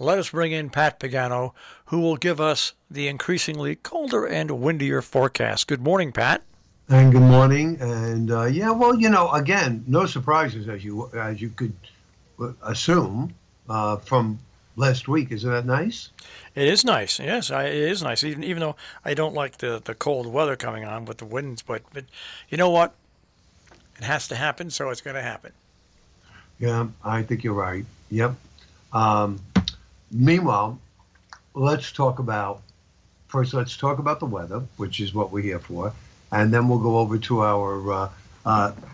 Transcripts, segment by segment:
let us bring in Pat Pagano, who will give us the increasingly colder and windier forecast. Good morning, Pat. And good morning. And yeah, well, again, no surprises as you could assume from last week. Isn't that nice? It is nice. Yes, it is nice. Even though I don't like the cold weather coming on with the winds, but you know what? It has to happen, so it's going to happen. Yeah, I think you're right. Yep. Um, Meanwhile, let's talk about let's talk about the weather, which is what we're here for, and then we'll go over to our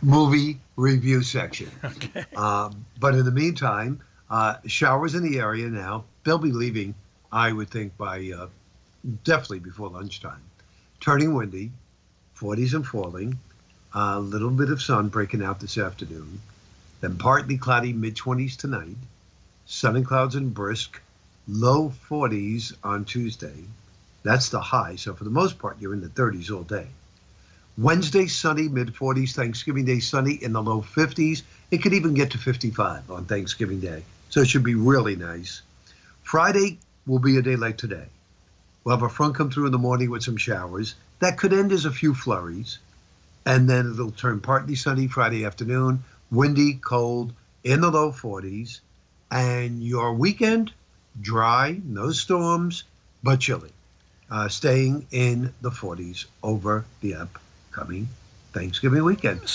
movie review section. Okay. But in the meantime, showers in the area now. They'll be leaving, I would think, by definitely before lunchtime. Turning windy, 40s and falling, a little bit of sun breaking out this afternoon, then partly cloudy, mid-20s tonight, sun and clouds and brisk, low 40s on Tuesday. That's the high, so for the most part, you're in the 30s all day. Wednesday, sunny, mid-40s. Thanksgiving Day, sunny in the low 50s. It could even get to 55 on Thanksgiving Day, so it should be really nice. Friday will be a day like today. We'll have a front come through in the morning with some showers. That could end as a few flurries, and then it'll turn partly sunny Friday afternoon, windy, cold, in the low 40s, and your weekend, dry, no storms, but chilly, staying in the 40s over the upcoming Thanksgiving weekend. I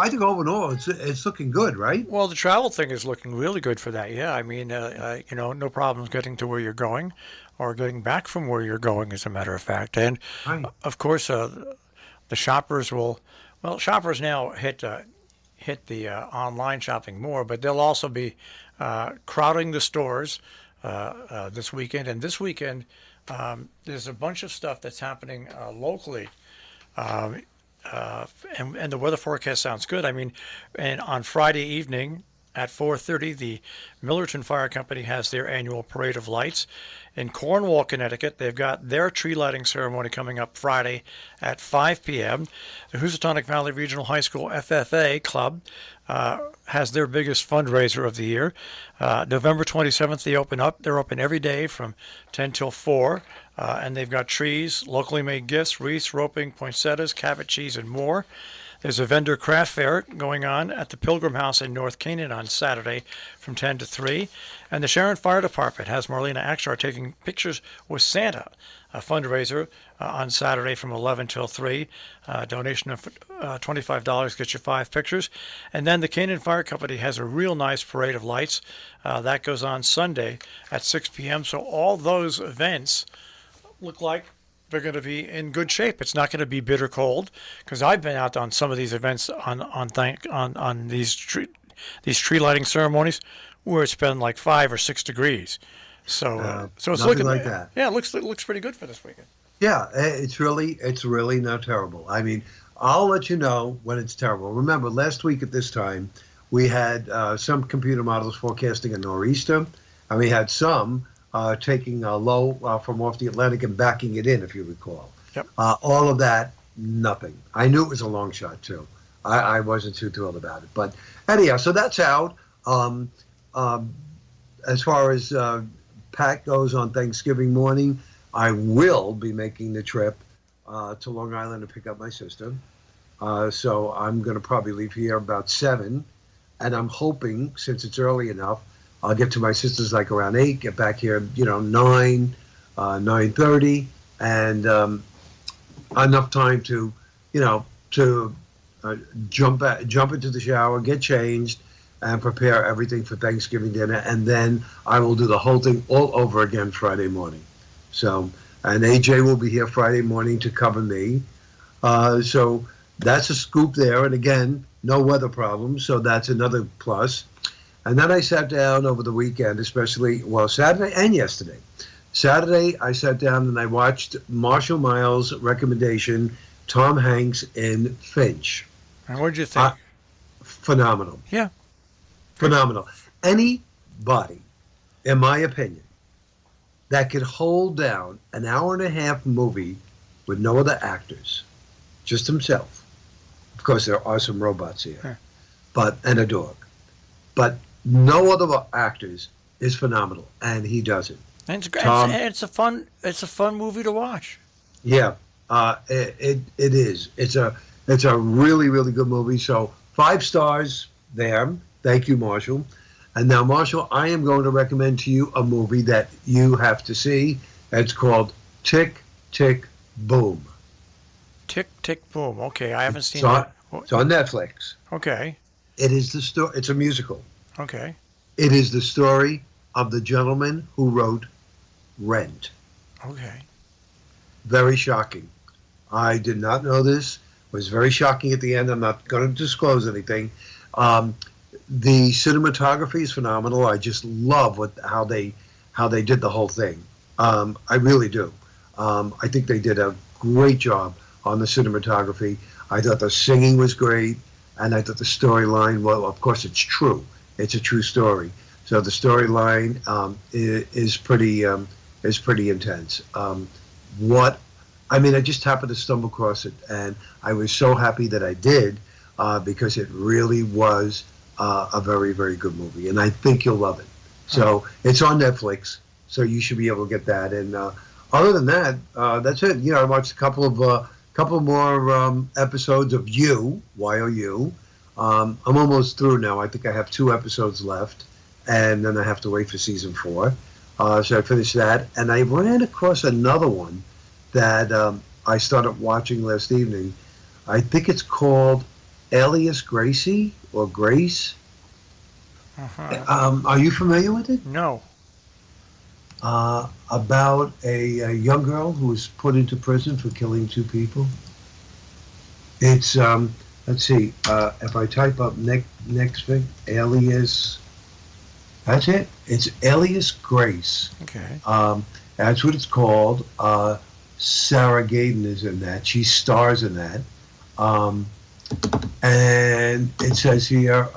think all in all, it's looking good, right? Well, the travel thing is looking really good for that. Yeah, I mean, no problems getting to where you're going, or getting back from where you're going, as a matter of fact. And Right. of course, the shoppers will. Well, shoppers now hit the online shopping more, but they'll also be crowding the stores this weekend. And this weekend, there's a bunch of stuff that's happening locally. Um, and the weather forecast sounds good. I mean, and on Friday evening at 4:30, the Millerton Fire Company has their annual Parade of Lights. In Cornwall, Connecticut, they've got their tree lighting ceremony coming up Friday at 5 p.m. The Housatonic Valley Regional High School FFA Club has their biggest fundraiser of the year. November 27th, they open up. They're open every day from 10 till 4. And they've got trees, locally made gifts, wreaths, roping, poinsettias, Cabot cheese, and more. There's a vendor craft fair going on at the Pilgrim House in North Canaan on Saturday from 10 to 3. And the Sharon Fire Department has Marlena Akshar taking pictures with Santa, a fundraiser on Saturday from 11 till 3. Donation of $25 gets you 5 pictures. And then the Canaan Fire Company has a real nice parade of lights. That goes on Sunday at 6 p.m. So all those events look like they're going to be in good shape. It's not going to be bitter cold, because I've been out on some of these events on these tree lighting ceremonies where it's been like 5 or 6 degrees. So it's looking like that. Yeah, it looks pretty good for this weekend. Yeah, it's really not terrible. I mean, I'll let you know when it's terrible. Remember, last week at this time, we had some computer models forecasting a nor'easter, and we had some taking a low from off the Atlantic and backing it in, if you recall. Yep. All of that, nothing. I knew it was a long shot, too. I wasn't too thrilled about it. But anyhow, so that's out. As far as Pat goes on Thanksgiving morning, I will be making the trip to Long Island to pick up my sister. So I'm going to probably leave here about 7. And I'm hoping, since it's early enough, I'll get to my sister's like around 8, get back here, 9, 9:30, and enough time to jump into the shower, get changed, and prepare everything for Thanksgiving dinner. And then I will do the whole thing all over again Friday morning. So, and AJ will be here Friday morning to cover me. So that's a scoop there. And again, no weather problems, so that's another plus. And then I sat down over the weekend, Saturday and yesterday. Saturday, I sat down and I watched Marshall Miles' recommendation, Tom Hanks in Finch. And what did you think? Phenomenal. Yeah. Phenomenal. Anybody, in my opinion, that could hold down an hour-and-a-half movie with no other actors, just himself. Of course, there are some robots here, and a dog. But no other actors is phenomenal, and he does it. And Tom, it's a fun movie to watch. yeah, it is. It's a really really good movie. So 5 stars there. Thank you, Marshall. And now, Marshall, I am going to recommend to you a movie that you have to see. It's called Tick Tick Boom. Tick Tick Boom. Okay, I haven't seen It's on, that. it's on Netflix. Okay, It is the story. It's a musical. okay. It is the story of the gentleman who wrote Rent. Okay. Very shocking. I did not know this. It was very shocking at the end. I'm not going to disclose anything. Um, the cinematography is phenomenal. I just love how they did the whole thing. I really do. I think they did a great job on the cinematography. I thought the singing was great, and I thought the storyline. Well, of course, it's true. It's a true story. So the storyline is pretty intense. What I mean, I just happened to stumble across it, and I was so happy that I did because it really was a very, very good movie, and I think you'll love it. So it's on Netflix, so you should be able to get that. And other than that, that's it. I watched a couple more episodes of YOU. I'm almost through now. I think I have 2 episodes left, and then I have to wait for season 4. So I finished that, and I ran across another one that I started watching last evening. I think it's called Alias Gracie or Grace. Uh-huh. Are you familiar with it? No. About a young girl who was put into prison for killing 2 people. It's let's see. If I type up next Alias, that's it. It's Alias Grace. Okay. That's what it's called. Sarah Gaden is in that. She stars in that. And it says here,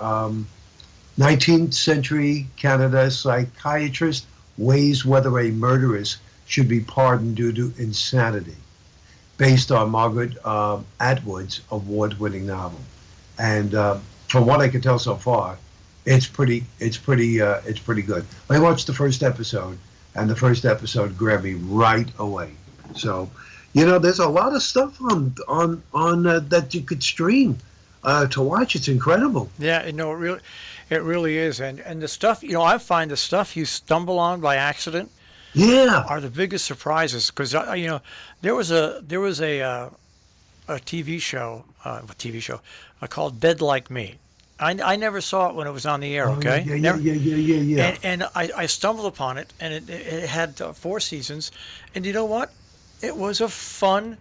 19th century Canada psychiatrist weighs whether a murderess should be pardoned due to insanity, based on Margaret Atwood's award-winning novel. And from what I can tell so far, it's pretty good. I watched the first episode, and the first episode grabbed me right away. So, there's a lot of stuff on that you could stream to watch. It's incredible. Yeah, it really is. And the stuff, I find the stuff you stumble on by accident Yeah. are the biggest surprises. Because there was a TV show, called Dead Like Me. I never saw it when it was on the air. Okay. Yeah. Never, Yeah. and I stumbled upon it, and it had 4 seasons. And you know what? It was a fun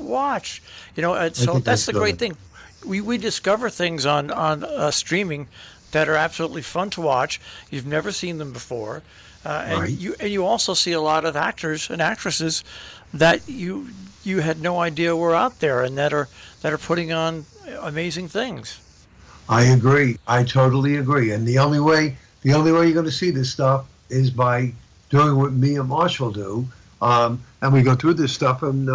watch. So think that's that's the great good. thing. We discover things on streaming that are absolutely fun to watch. You've never seen them before, and Right. you also see a lot of actors and actresses that you had no idea were out there, and that are putting on amazing things. I agree. I totally agree. And the only way you're going to see this stuff is by doing what me and Marshall do, and we go through this stuff and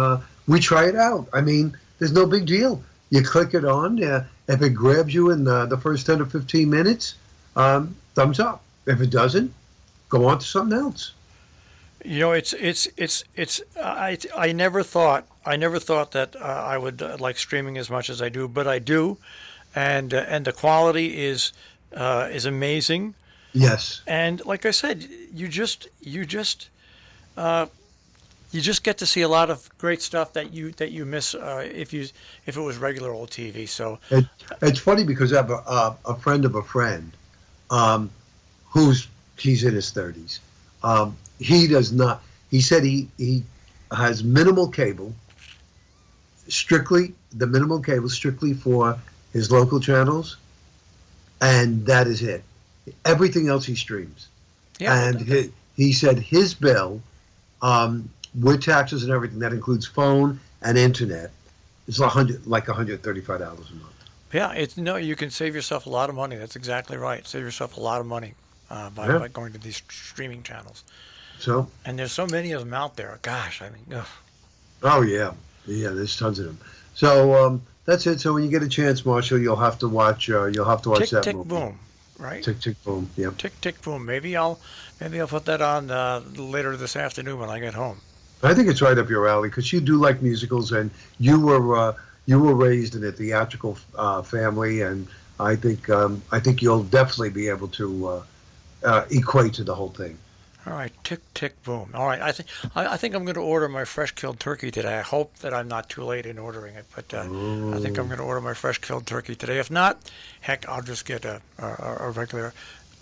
we try it out. I mean, there's no big deal. You click it on. If it grabs you in the first 10 or 15 minutes, thumbs up. If it doesn't, go on to something else. I never thought that I would like streaming as much as I do, but I do, and the quality is amazing. Yes. And like I said, you just get to see a lot of great stuff that you miss if it was regular old TV. So It's funny because I have a friend of a friend he's in his 30s. He does not. He said he has minimal cable. Strictly the minimal cable, strictly for his local channels, and that is it. Everything else he streams. yeah, And he said his bill, with taxes and everything, that includes phone and internet, is $135 a month. yeah. You can save yourself a lot of money. That's exactly right. Save yourself a lot of money Yeah. by going to these streaming channels. So, And there's so many of them out there. Gosh, ugh. oh yeah, there's tons of them. So that's it. So when you get a chance, Marshall, you'll have to watch Tick that Tick movie. Boom. right? Tick, tick, boom. Yep. Tick tick boom. Maybe I'll put that on later this afternoon when I get home. I think it's right up your alley because you do like musicals, and you were raised in a theatrical family, and I think you'll definitely be able to equate to the whole thing. All right, tick tick boom. All right, I think I'm going to order my fresh killed turkey today. I hope that I'm not too late in ordering it, but I think I'm Oh, going to order my fresh killed turkey today. If not, heck, I'll just get a regular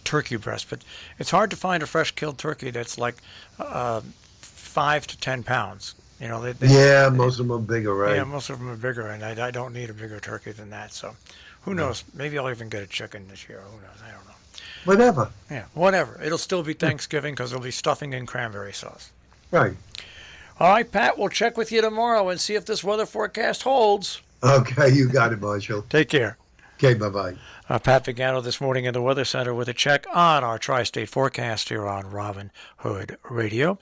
turkey breast. But it's hard to find a fresh killed turkey that's like 5 to 10 pounds. You know, yeah, most of them are bigger, yeah, right? most of them are bigger, and I don't need a bigger turkey than that. So, who No. knows? Maybe I'll even get a chicken this year. Who knows? I don't know. Whatever. Yeah, whatever. It'll still be Thanksgiving because there'll be stuffing and cranberry sauce. Right. All right, Pat, we'll check with you tomorrow and see if this weather forecast holds. Okay, you got it, Marshall. Take care. Okay, bye bye. Pat Pagano this morning in the Weather Center with a check on our tri-state forecast here on Robin Hood Radio.